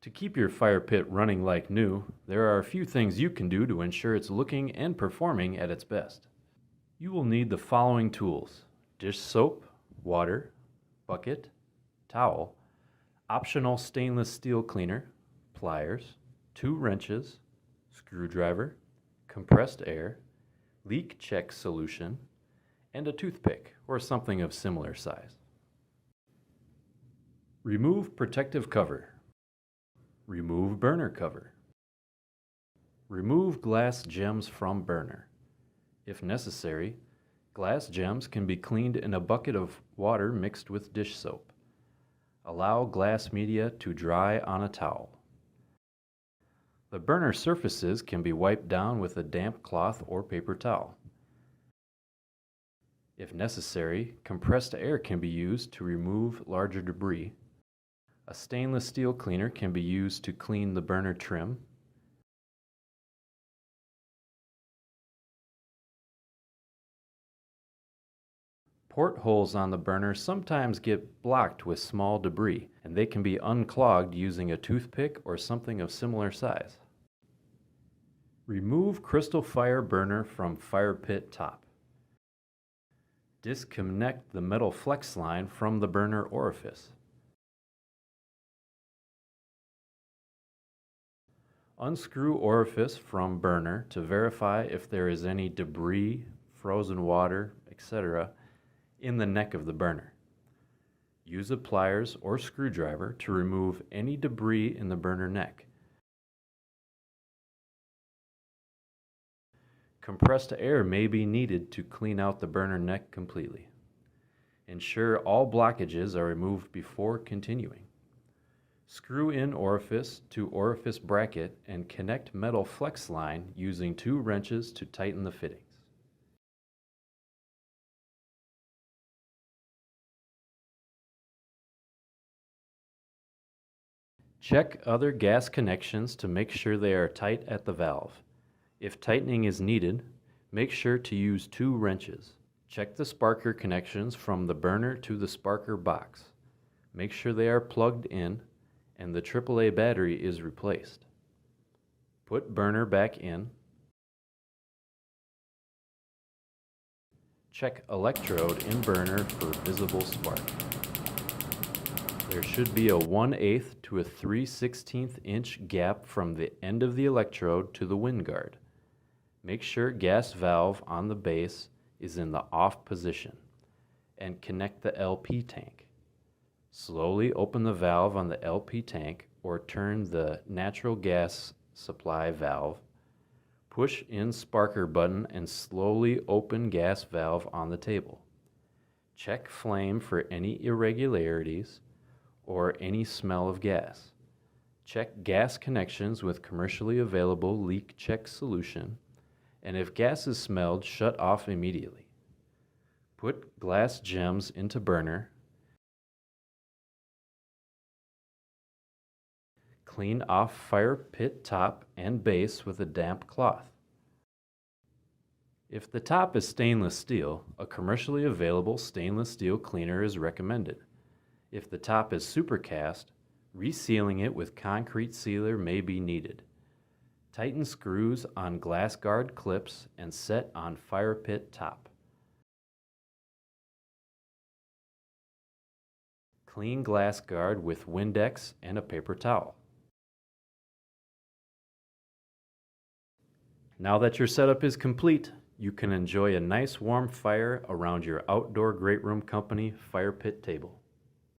To keep your fire pit running like new, there are a few things you can do to ensure it's looking and performing at its best. You will need the following tools: dish soap, water, bucket, towel, optional stainless steel cleaner, pliers, 2 wrenches, screwdriver, compressed air, leak check solution, and a toothpick or something of similar size. Remove protective cover. Remove burner cover. Remove glass gems from burner. If necessary, glass gems can be cleaned in a bucket of water mixed with dish soap. Allow glass media to dry on a towel. The burner surfaces can be wiped down with a damp cloth or paper towel. If necessary, compressed air can be used to remove larger debris. A stainless steel cleaner can be used to clean the burner trim. Portholes on the burner sometimes get blocked with small debris, and they can be unclogged using a toothpick or something of similar size. Remove crystal fire burner from fire pit top. Disconnect the metal flex line from the burner orifice. Unscrew orifice from burner to verify if there is any debris, frozen water, etc. in the neck of the burner. Use a pliers or screwdriver to remove any debris in the burner neck. Compressed air may be needed to clean out the burner neck completely. Ensure all blockages are removed before continuing. Screw in orifice to orifice bracket and connect metal flex line using 2 wrenches to tighten the fittings. Check other gas connections to make sure they are tight at the valve. If tightening is needed, make sure to use 2 wrenches. Check the sparker connections from the burner to the sparker box. Make sure they are plugged in and the AAA battery is replaced. Put burner back in. Check electrode in burner for visible spark. There should be a 1/8 to a 3/16 inch gap from the end of the electrode to the wind guard. Make sure gas valve on the base is in the off position and connect the LP tank. Slowly open the valve on the LP tank or turn the natural gas supply valve. Push in sparker button and slowly open gas valve on the table. Check flame for any irregularities or any smell of gas. Check gas connections with commercially available leak check solution, and if gas is smelled, shut off immediately. Put glass gems into burner. Clean off fire pit top and base with a damp cloth. If the top is stainless steel, a commercially available stainless steel cleaner is recommended. If the top is supercast, resealing it with concrete sealer may be needed. Tighten screws on glass guard clips and set on fire pit top. Clean glass guard with Windex and a paper towel. Now that your setup is complete, you can enjoy a nice warm fire around your outdoor GreatRoom Company fire pit table.